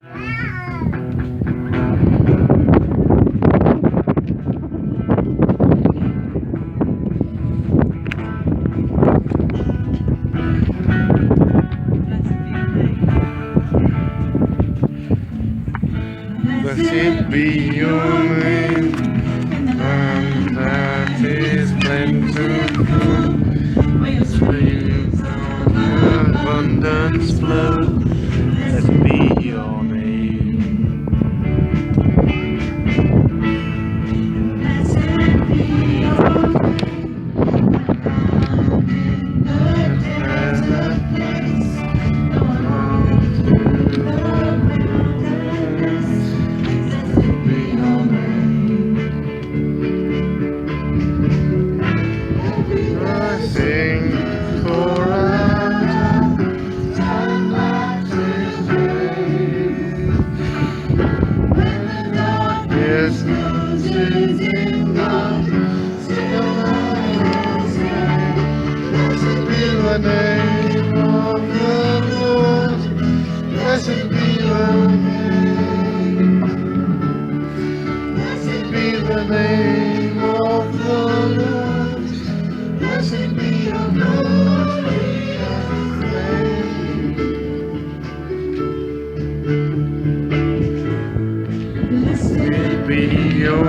Blessed be your name, and that is plentiful. Streams of abundance flow. Blessed be your name. Blessed be your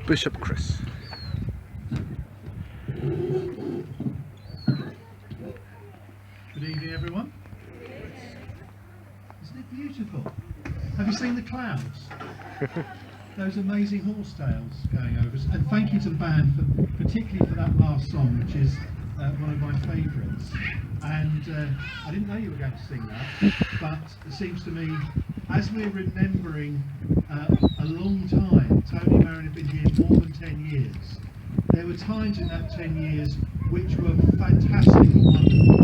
Bishop Chris. Good evening, everyone. Isn't it beautiful? Have you seen the clouds? Those amazing horsetails going over us. And thank you to the band, particularly for that last song, which is one of my favourites. And I didn't know you were going to sing that, but it seems to me, as we're remembering a long time, Tony and Marion have been here more than 10 years. There were times in that 10 years which were fantastic and wonderful,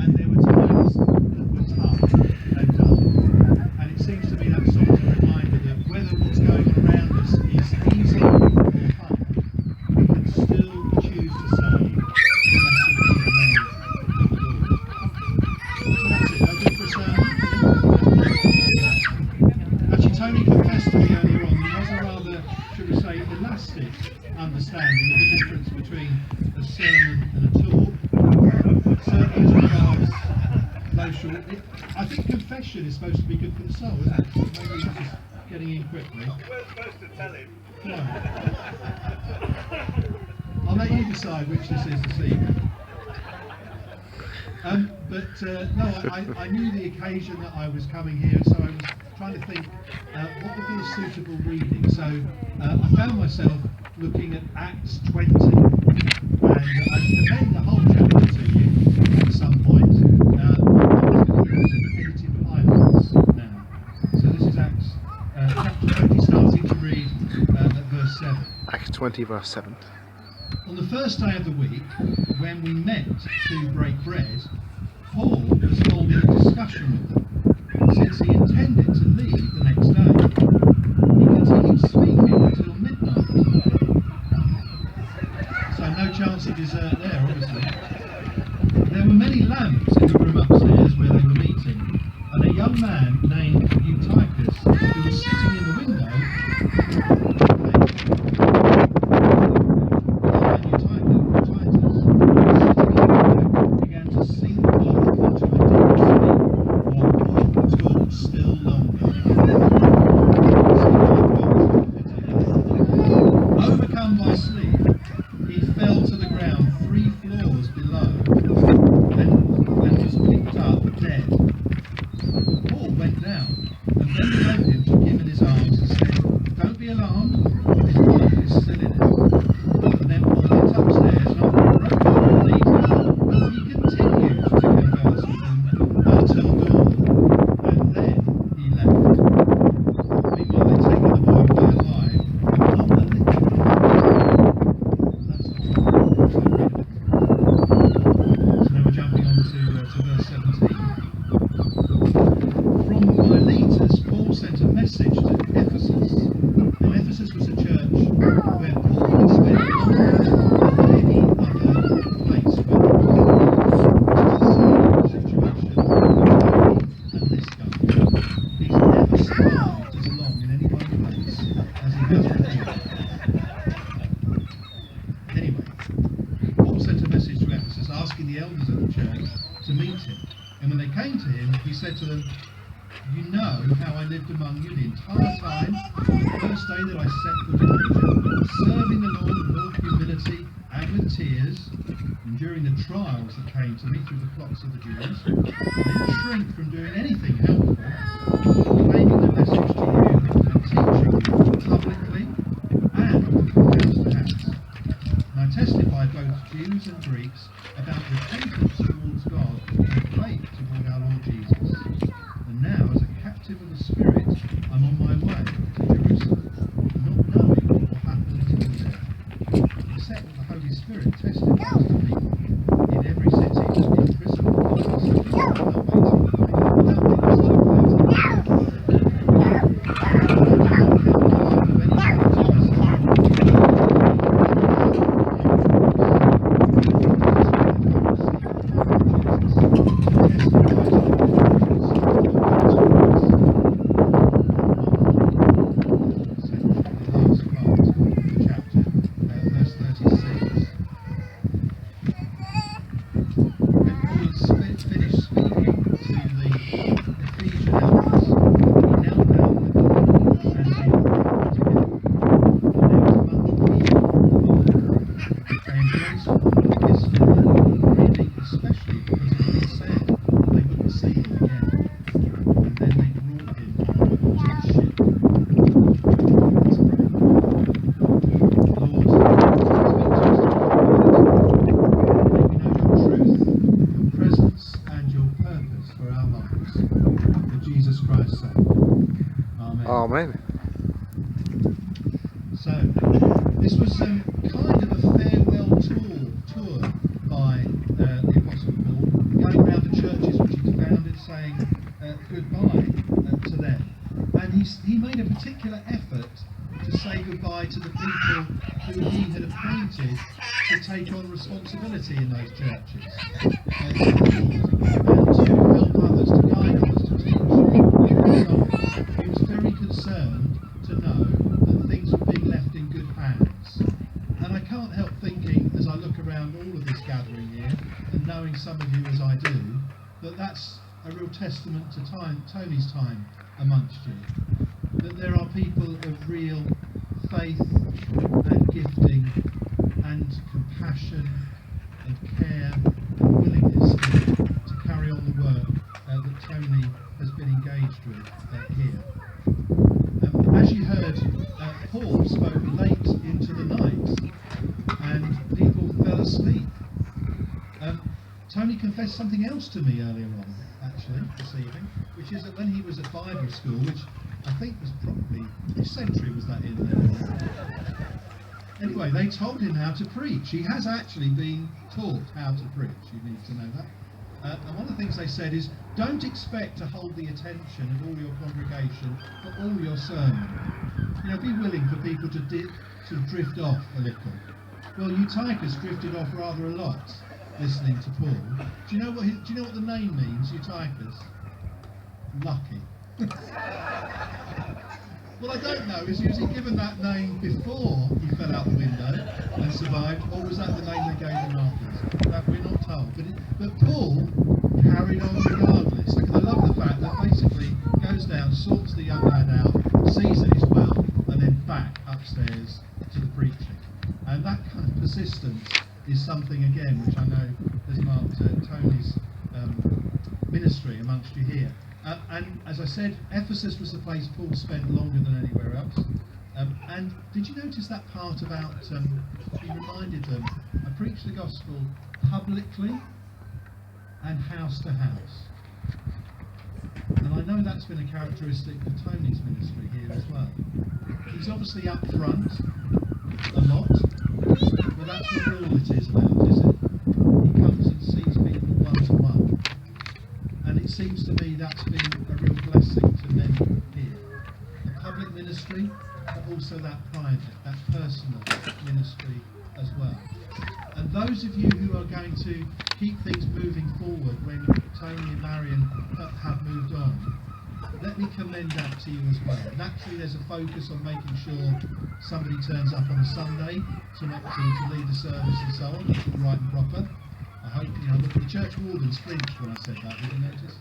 and there were times that were tough and dull. And it seems to me that song's a reminder that whether what's going on around us is easy or hard, we can still choose to say, "Blessed be the name of the Lord." So that's it. I'll do it for a between a sermon and a talk. Certainly as regards social, I think confession is supposed to be good for the soul, isn't it? So maybe he's just getting in quickly. We're supposed to tell him. No. I'll let you decide which this is this evening. No, I knew the occasion that I was coming here, so I was trying to think what would be a suitable reading. So I found myself looking at Acts 20, and I commend the whole chapter to you at some point. I'm going to give you some edited highlights now. So this is Acts chapter 20, starting to read at verse 7. Acts 20, verse 7. On the first day of the week, when we met to break bread, Paul was holding a discussion with them, since he intended to leave the next day. He continued speaking until midnight. So no chance of dessert there, obviously. There were many lamps in the room upstairs where they were meeting, and a young man named Eutychus, who was sitting in the window, began to sing off into a deep sleep, while Paul talked still longer. Overcome by sleep, he fell to the ground 3 floors below and was picked up dead. Paul went down and bending over him took him in his arms and said, "Don't be alarmed, his life is still in it." And then Paul went upstairs and after he broke off the leaders, he continued to converse with them until dawn, and then he left. Meanwhile, they'd taken the boy away alive and not a lick of him. That's all. So now we're jumping on to verse 17. From Miletus, Paul sent a message to Ephesus. Now, Ephesus was a church where Paul had spent longer than any other place where he was, which is the same situation with Ingleby and this guy. He's never survived as long in any one place as he has with here. Anyway, Paul sent a message to Ephesus asking the elders of the church to meet him. And when they came to him, he said to them, "You know how I lived among you the entire time, from the first day that I set foot in Asia, serving the Lord with all humility and with tears, enduring the trials that came to me through the plots of the Jews. I didn't shrink from doing anything helpful, proclaiming the message to you and teaching you publicly and from house to house. And I testified both Jews and Greeks about repentance towards God and faith toward our Lord Jesus. And now, as a captive of the Spirit, I'm on my way to Jerusalem, not knowing what will happen until there, except that the Holy Spirit testifies to me in every city in prison, without waiting for Amen. So, this was kind of a farewell tour by the Apostle Paul, going around the churches which he'd founded, saying goodbye to them. And he made a particular effort to say goodbye to the people who he had appointed to take on responsibility in those churches, to lead and to help others, to guide others, to teach. So he was very concerned to know that things were being left in good hands. And I can't help thinking, as I a real testament to Tony's time amongst you. That there are people of real faith and gifting and compassion and care and willingness to carry on the work that Tony has been engaged with here. As you heard, Paul spoke late into the night and people fell asleep. Tony confessed something else to me earlier on, actually, this evening, which is that when he was at Bible school, which I think was probably, which century was that in there? Anyway, they told him how to preach. He has actually been taught how to preach, you need to know that. And one of the things they said is, don't expect to hold the attention of all your congregation for all your sermon. You know, be willing for people to drift off a little. Well, Eutychus drifted off rather a lot listening to Paul. Do you know what the name means, Eutychus? Lucky. Well, I don't know. Was he given that name before he fell out the window and survived, or was that the name they gave him afterwards? That we're not told. But Paul carried on regardless. I love the fact that basically goes down, sorts the young lad out, sees that he's well, and then back upstairs to the preaching. And that kind of persistence is something, again, which I know has marked Tony's ministry amongst you here. And as I said, Ephesus was the place Paul spent longer than anywhere else. And did you notice that part about, he reminded them, I preach the gospel publicly and house to house. And I know that's been a characteristic of Tony's ministry here as well. He's obviously up front a lot, but that's not all it is about, is it? He comes and sees people one-to-one. And it seems to me that's been a real blessing to many here. The public ministry, but also that private, that personal ministry as well. And those of you who are going to keep things moving forward when Tony and Marion have moved on, let me commend that to you as well. Naturally, there's a focus on making sure somebody turns up on a Sunday to lead the service and so on. That's all right and proper. I hope, the church wardens flinched when I said that, did you notice?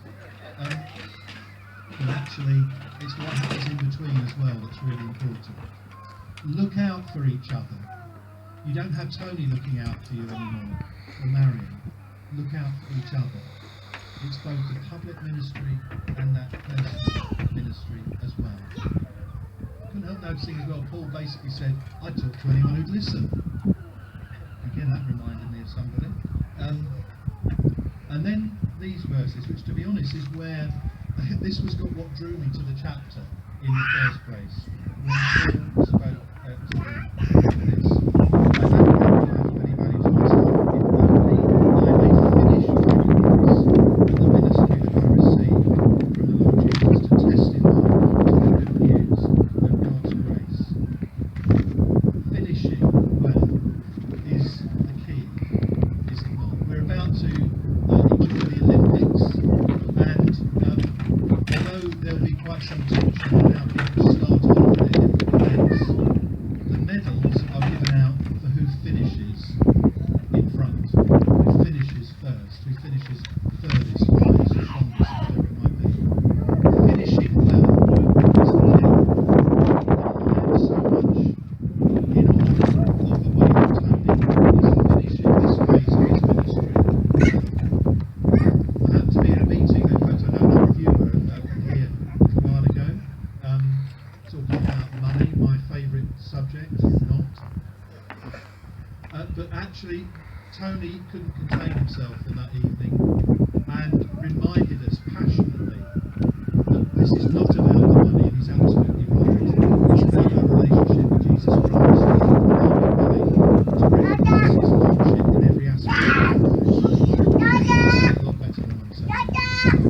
But actually, it's what happens in between as well that's really important. Look out for each other. You don't have Tony looking out for you anymore, or Marion. Look out for each other. It's both the public ministry and that personal ministry as well. Couldn't help noticing as well, Paul basically said, I'd talk to anyone who'd listen. Again, that reminded me of somebody. And then these verses, which to be honest is where this was what drew me to the chapter in the first place. When Paul spoke to this, I don't have many values to myself, if only I may finish the ministry that I received from the Lord Jesus to testify to the good news of God's grace. Finishing well is the key, is it not? We're about to enjoy the Olympics, and although there'll be quite some tension on how people start off their different events, the medals are given out for who finishes in front, who finishes first, who finishes furthest, highest, strongest, whatever it might be. Finishing well is the key. And I am so much in awe of the way that Tony is finishing this phase of his ministry. I happened to be in a meeting, in fact I know a number of you were here a while ago, talking about money, my favourite subject, not. But actually, Tony couldn't contain himself in that evening and reminded us passionately that this is not about the money, and he's absolutely right. It's about our relationship with Jesus Christ. And are we willing to recognise his lordship in every aspect of our lives? A lot better than I'm saying.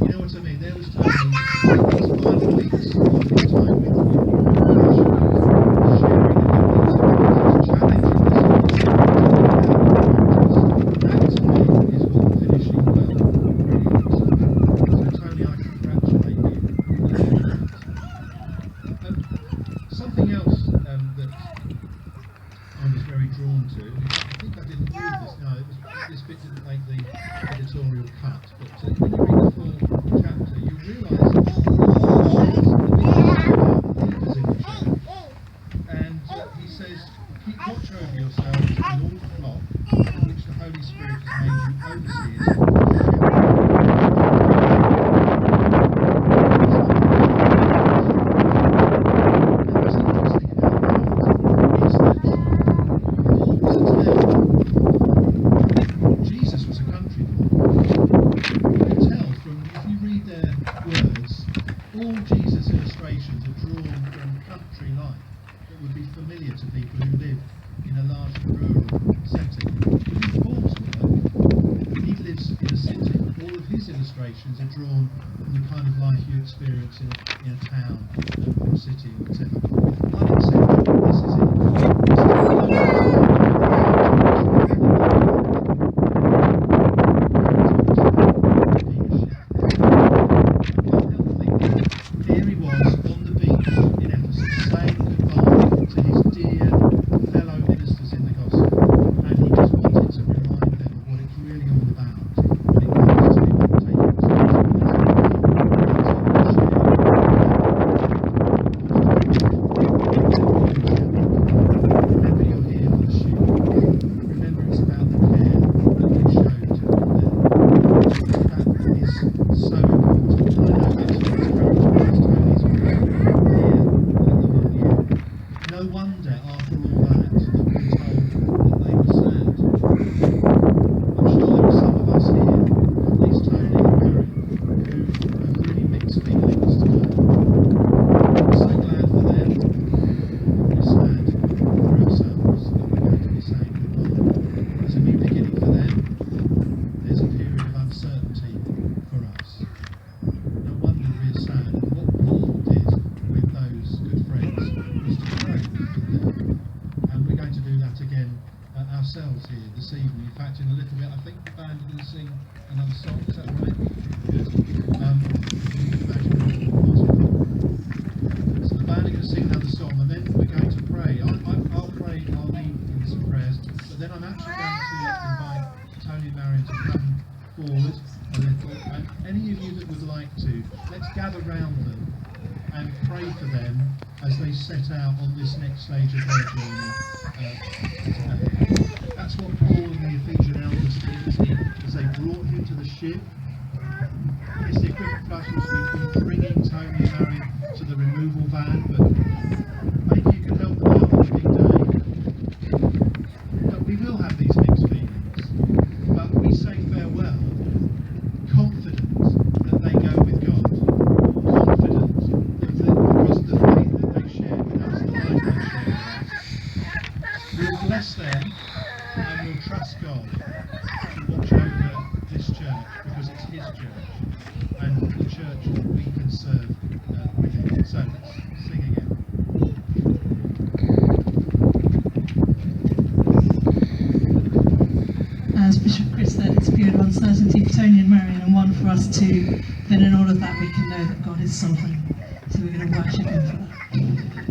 You know what I mean? There was Tony in these final weeks of his time with you, passionate, sharing the good news of Jesus, challenging us all to live that to me is what finishing well really looks like. So Tony, I congratulate you on that. Something else that I was very drawn to, I think I didn't read this, no, this bit didn't make the editorial cut, but when you read the full chapter all Jesus' illustrations are drawn from country life that would be familiar to people who live in a largely rural setting. With Paul's work, he lives in a city. All of his illustrations are drawn from the kind of life you experience in a town, or a city, or whatever. One exception, this is it. Here he was on the beach in Ephesus saying goodbye to his dear fellow ministers in the gospel, and he just wanted to remind them of what it's really all about when it comes to taking responsibility. Remember, you're here for the sheep. Remember, it's about the care that we show to them. That is so important. I know that's what it's Tony's here among you. No wonder, after all that, that we're told that they were sad. I'm sure there are some of us here, at least Tony and Marion, who have really mixed feelings today. I'm so glad for them. We're sad for ourselves that we're going to be saying goodbye. There's a new beginning for them. There's a period of uncertainty for us. No wonder we're sad. And what Paul did with those good friends was to pray with them. And we're going to do that again ourselves here this evening. In fact, in a little bit, I think the band are going to sing another song. Is that right? Good. So the band are going to sing another song, and then we're going to pray. I'll pray, I'll lead in some prayers, but then I'm actually going to invite Tony and Marion to come forward a little. And any of you that would like to, let's gather round them and pray for them as they set out on this next stage of their journey today. That's what Paul and the Ephesian elders did as they brought him to the ship. It's the equivalent for us which we've been bringing Tony and Marion to the removal van, but maybe you can help them out on a big day. But we will have these mixed feelings. But we say farewell, confident that they go with God, confident that because of the faith that they shared with us, the life they shared with us. We'll bless them and we'll trust God to watch over this church because it's His church and the church that we can serve within. So let's sing again. As Bishop Chris said, it's a period of uncertainty for Tony and Marion, and one for us too. Then in all of that we can know that God is sovereign. So we're going to worship Him for that.